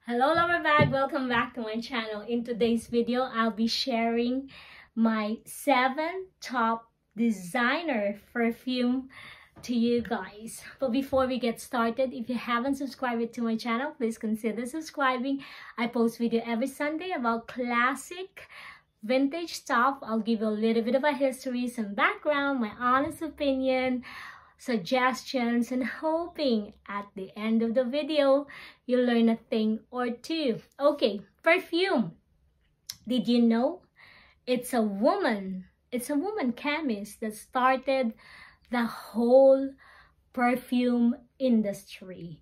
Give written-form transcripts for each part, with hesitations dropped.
Hello lover bag, welcome back to my channel. In today's video, I'll be sharing my 7 top designer perfume to you guys. But before we get started, if you haven't subscribed to my channel, please consider subscribing. I post video every Sunday about classic vintage stuff. I'll give you a little bit of a history, some background, my honest opinion, suggestions, and hoping at the end of the video you'll learn a thing or two. Okay, perfume. Did you know it's a woman chemist that started the whole perfume industry?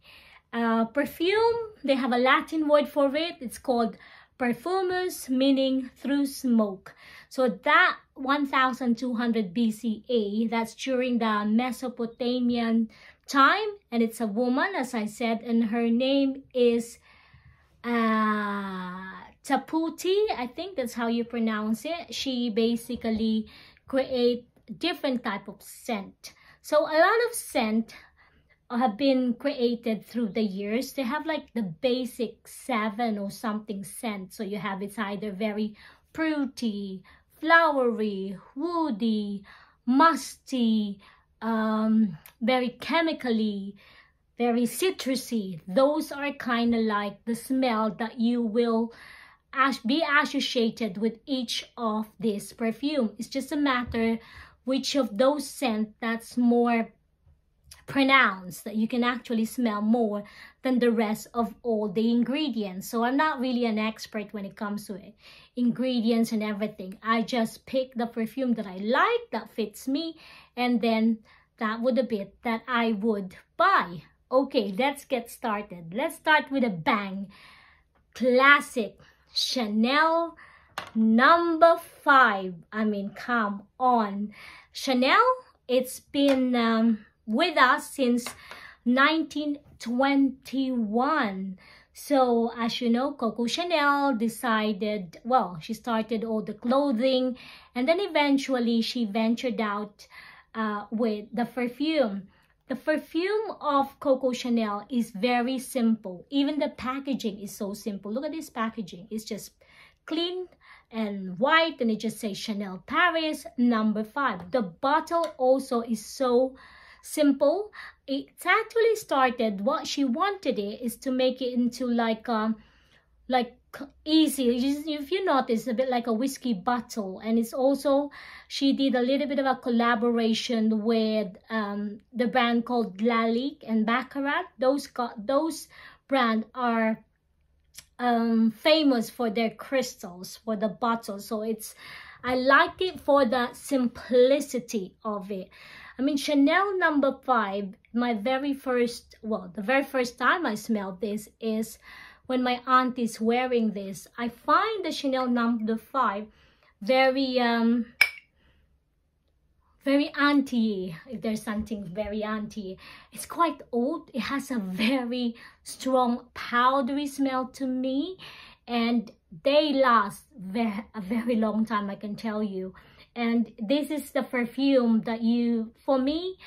Perfume, they have a Latin word for it. It's called perfumus, meaning through smoke. So that 1200 BCE, that's during the Mesopotamian time, and it's a woman, as I said, and her name is Taputi. I think that's how you pronounce it. She basically create different type of scent. So a lot of scent have been created through the years. They have like the basic 7 or something scent. So you have, it's either very fruity, flowery, woody, musty, very chemically, very citrusy. Those are kind of like the smell that you will be associated with each of this perfume. It's just a matter which of those scents that's more pronounced, that you can actually smell more than the rest of all the ingredients. So I'm not really an expert when it comes to it, ingredients and everything. I just pick the perfume that I like, that fits me, and then that would be it that I would buy. Okay, let's get started. Let's start with a bang. Classic Chanel number 5. I mean, come on. Chanel, it's been with us since 1921. So as you know, Coco Chanel decided, well, she started all the clothing, and then eventually she ventured out with the perfume. The perfume of Coco Chanel is very simple. Even the packaging is so simple. Look at this packaging. It's just clean and white, and it just says Chanel Paris number 5. The bottle also is so simple. It's actually started, what she wanted it is to make it into like easy. If you notice, a bit like a whiskey bottle. And it's also, she did a little bit of a collaboration with the brand called Lalique and Baccarat. Those brand are famous for their crystals, for the bottles. So I liked it for the simplicity of it. I mean, Chanel number 5, my very first, well, the very first time I smelled this is when my aunt is wearing this. I find the Chanel number 5 very auntie, if there's something very auntie. It's quite old. It has a very strong powdery smell to me, and they last a very long time, I can tell you. And this is the perfume that for me,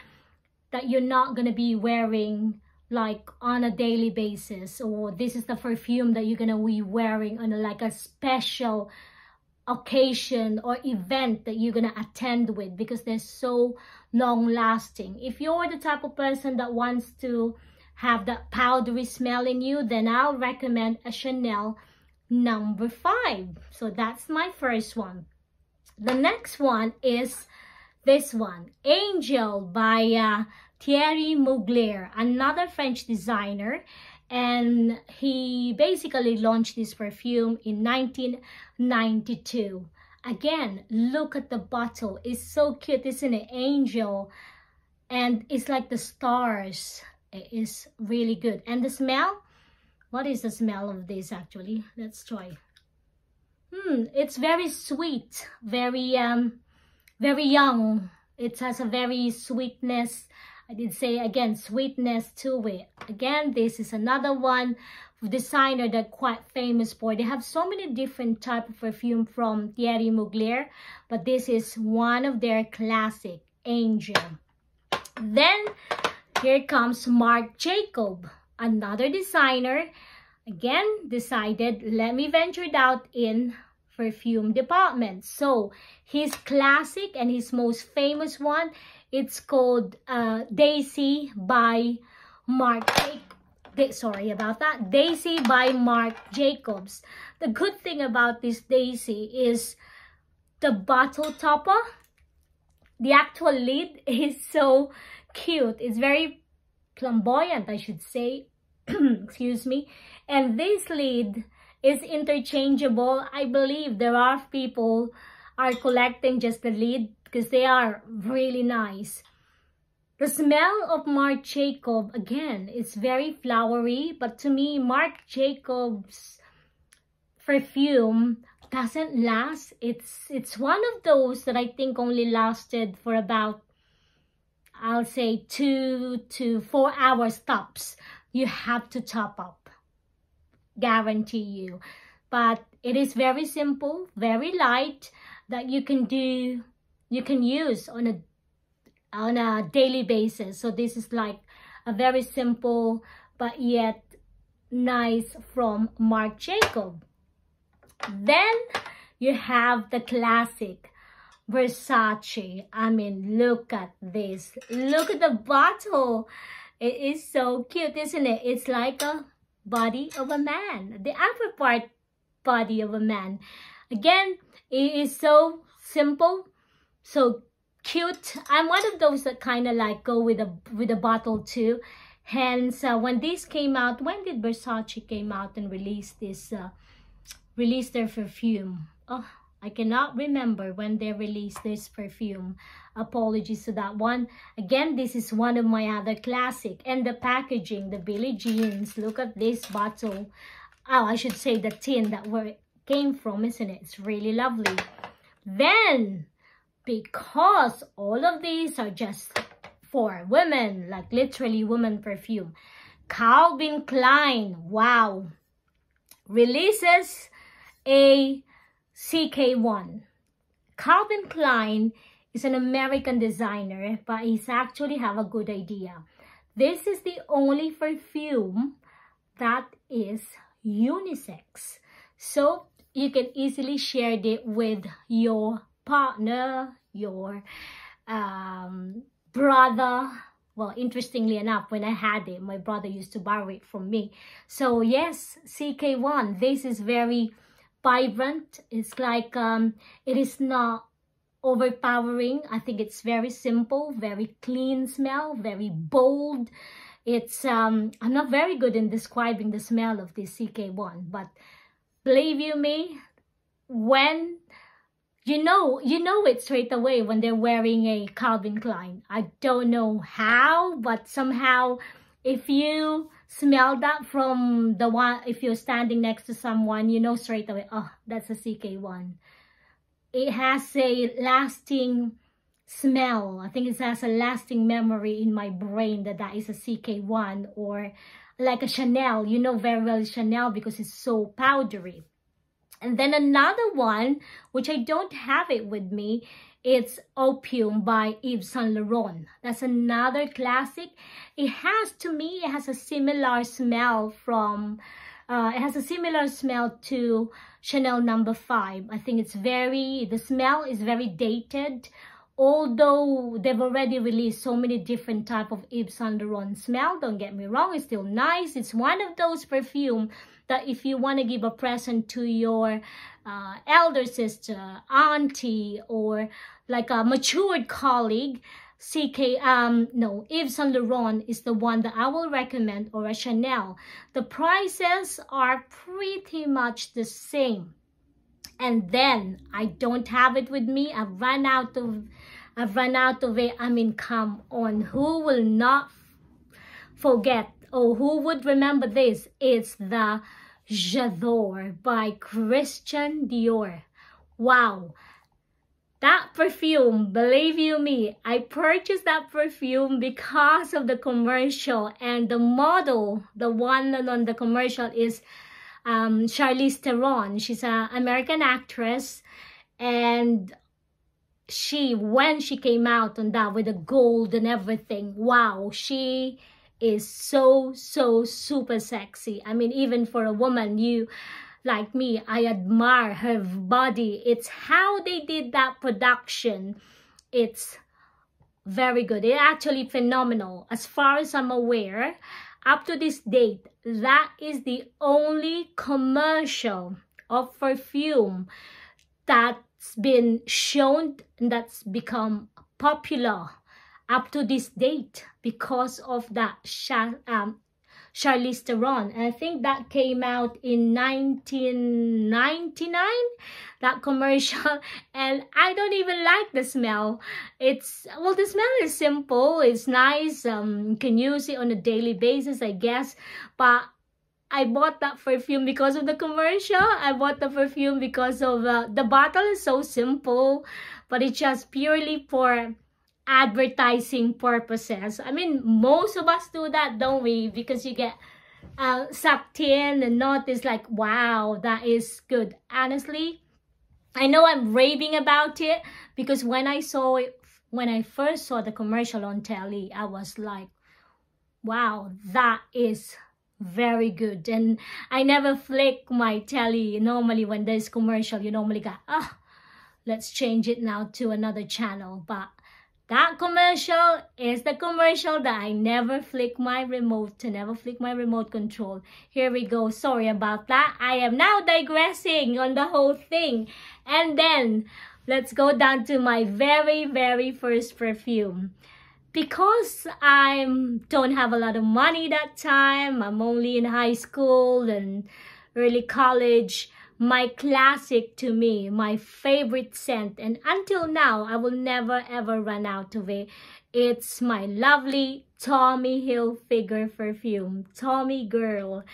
that you're not going to be wearing like on a daily basis, or this is the perfume that you're going to be wearing on like a special occasion or event that you're going to attend with, because they're so long lasting. If you're the type of person that wants to have that powdery smell in you, then I'll recommend a Chanel number 5. So that's my first one. The next one is this one, Angel by Thierry Mugler, another French designer. And he basically launched this perfume in 1992. Again, look at the bottle. It's so cute, isn't it? Angel. And it's like the stars. It is really good. And the smell? What is the smell of this actually? Let's try. It's very sweet, very young. It has a very sweetness. I did say again, sweetness to it. Again, this is another one designer that quite famous for. They have so many different type of perfume from Thierry Mugler, but this is one of their classic, Angel. Then here comes Marc Jacob, another designer. again decided, let me venture it out in perfume department. So his classic and his most famous one, it's called Daisy by Marc. Sorry about that. Daisy by Marc Jacobs. The good thing about this Daisy is the bottle topper. The actual lid is so cute. It's very flamboyant, I should say. Excuse me. And this lid is interchangeable. I believe there are people are collecting just the lid because they are really nice. The smell of Marc Jacobs, again, is very flowery. But to me, Marc Jacobs perfume doesn't last. It's one of those that I think only lasted for about, I'll say 2 to 4 hours tops. You have to top up, guarantee you. But it is very simple, very light, that you can use on a daily basis. So this is like a very simple but yet nice from Marc Jacobs. Then you have the classic Versace. I mean, look at this. Look at the bottle. It is so cute, isn't it? It's like a body of a man. The upper part body of a man. Again, it is so simple, so cute. I'm one of those that kind of like go with a bottle too. Hence, when this came out, when did Versace came out and release this? Release their perfume. Oh, I cannot remember when they released this perfume. Apologies to that one. Again, this is one of my other classic. And the packaging, the Billie Jeans. Look at this bottle. Oh, I should say the tin that where it came from, isn't it? It's really lovely. Then, because all of these are just for women, like literally women perfume, Calvin Klein, wow, releases a CK1. Calvin Klein is an American designer, but he's actually have a good idea. This is the only perfume that is unisex. So you can easily share it with your partner, your brother. Well, interestingly enough, when I had it, my brother used to borrow it from me. So yes, CK1, this is very vibrant. It's like, it is not overpowering. I think it's very simple, very clean smell, very bold. It's, I'm not very good in describing the smell of this CK1, but believe you me, when you know it straight away when they're wearing a Calvin Klein. I don't know how, but somehow if you smell that from the one, if you're standing next to someone, you know straight away, oh, that's a CK1. It has a lasting smell. I think it has a lasting memory in my brain that that is a CK1, or like a Chanel. You know very well Chanel because it's so powdery. And then another one, which I don't have it with me, it's Opium by Yves Saint Laurent. That's another classic. It has, to me, it has a similar smell from, it has a similar smell to Chanel No. 5. I think it's very, the smell is very dated. Although they've already released so many different type of Yves Saint Laurent smell, don't get me wrong, it's still nice. It's one of those perfume that if you want to give a present to your elder sister, auntie, or like a matured colleague, Yves Saint Laurent is the one that I will recommend, or a Chanel. The prices are pretty much the same. And then I don't have it with me. I've run out of it. I mean, come on, who will not forget, or who would remember this? It's the J'adore by Christian Dior. Wow, that perfume, believe you me, I purchased that perfume because of the commercial, and the model, the one on the commercial is Charlize Theron. She's an American actress, and when she came out on that with the gold and everything, wow, she is so super sexy. I mean, even for a woman, you like me, I admire her body. It's how they did that production. It's very good. It's actually phenomenal. As far as I'm aware, up to this date, that is the only commercial of perfume that's been shown, that's become popular up to this date because of that Charlize Theron. And I think that came out in 1999, that commercial. And I don't even like the smell. It's, well, the smell is simple, it's nice, you can use it on a daily basis, I guess. But I bought that perfume because of the commercial. I bought the perfume because of the bottle is so simple, but it's just purely for advertising purposes. I mean, most of us do that, don't we? Because you get sucked in and notice like, wow, that is good. Honestly, I know I'm raving about it because when I saw it, when I first saw the commercial on telly, I was like, wow, that is very good. And I never flick my telly. Normally when there's commercial, you normally go, oh, let's change it now to another channel. But that commercial is the commercial that I never flick my remote, to never flick my remote control. Here we go. Sorry about that. I am now digressing on the whole thing. And then let's go down to my very first perfume. Because I don't have a lot of money that time, I'm only in high school and early college, my classic to me, my favorite scent, and until now, I will never ever run out of it. It's my lovely Tommy Hilfiger perfume, Tommy Girl.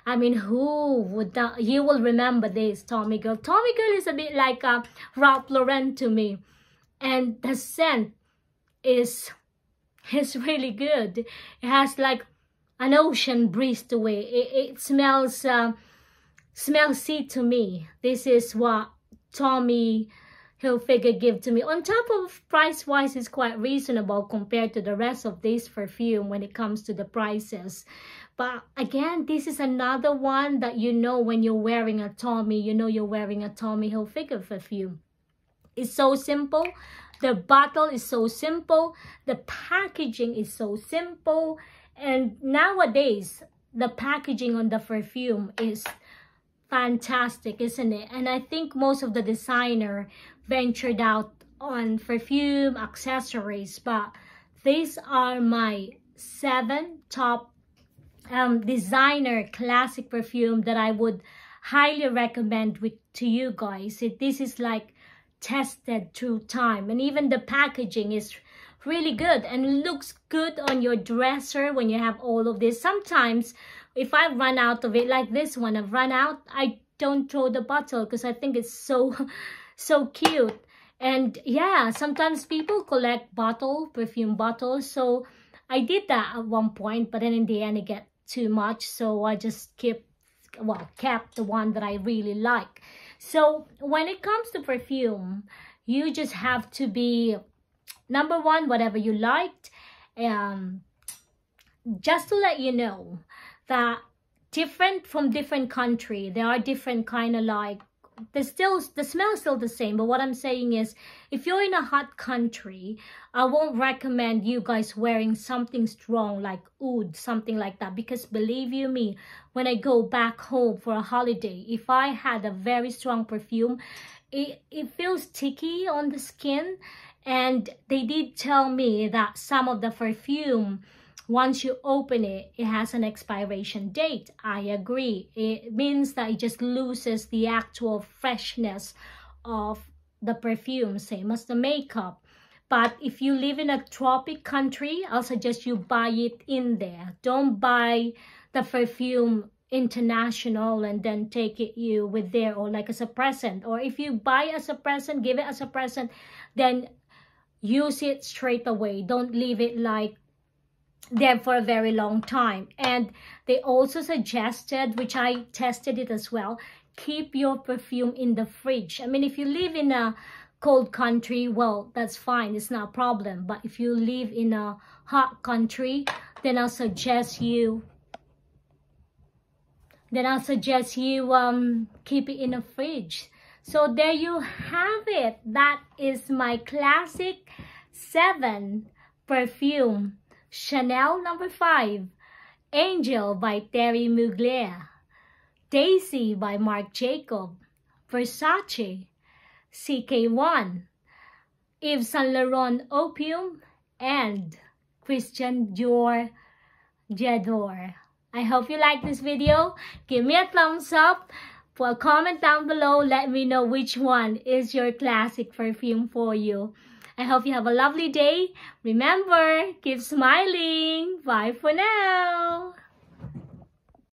I mean, who would not, you will remember this, Tommy Girl. Tommy Girl is a bit like a Ralph Lauren to me. And the scent is really good. It has like an ocean breeze to it. It smells sea to me. This is what Tommy Hilfiger give to me. On top of price-wise, it's quite reasonable compared to the rest of this perfume when it comes to the prices. But again, this is another one that you know when you're wearing a Tommy, you know you're wearing a Tommy Hilfiger perfume. It's so simple. The bottle is so simple. The packaging is so simple. And nowadays, the packaging on the perfume is fantastic, isn't it? And I think most of the designer ventured out on perfume accessories, but these are my 7 top designer classic perfume that I would highly recommend to you guys. This is like tested through time, and even the packaging is really good and looks good on your dresser when you have all of this. Sometimes if I run out of it, like this one, I've run out, I don't throw the bottle because I think it's so cute. And yeah, sometimes people collect perfume bottles, so I did that at one point, but then in the end it get too much, so I just kept the one that I really like. So when it comes to perfume, you just have to be, number one, whatever you liked. Just to let you know that different from different country, there are different kind of like, the smell is still the same, but what I'm saying is, if you're in a hot country, I won't recommend you guys wearing something strong like oud, something like that, because believe you me, when I go back home for a holiday, if I had a very strong perfume, it feels sticky on the skin. And they did tell me that some of the perfume, once you open it, it has an expiration date. I agree. It means that it just loses the actual freshness of the perfume, same as the makeup. But if you live in a tropic country, I'll suggest you buy it in there. Don't buy the perfume international and then take it with there, or like as a present. Or if you buy as a present, give it as a present, then use it straight away. Don't leave it like there for a very long time. And they also suggested, which I tested it as well, keep your perfume in the fridge. I mean, if you live in a cold country, well, that's fine, it's not a problem. But if you live in a hot country, then I'll suggest you keep it in the fridge. So there you have it. That is my classic 7 perfume. Chanel number 5, Angel by Thierry Mugler, Daisy by Marc Jacob, Versace, CK1, Yves Saint Laurent Opium, and Christian Dior J'adore. I hope you like this video. Give me a thumbs up. For a comment down below, let me know which one is your classic perfume for you. I hope you have a lovely day. Remember, keep smiling. Bye for now.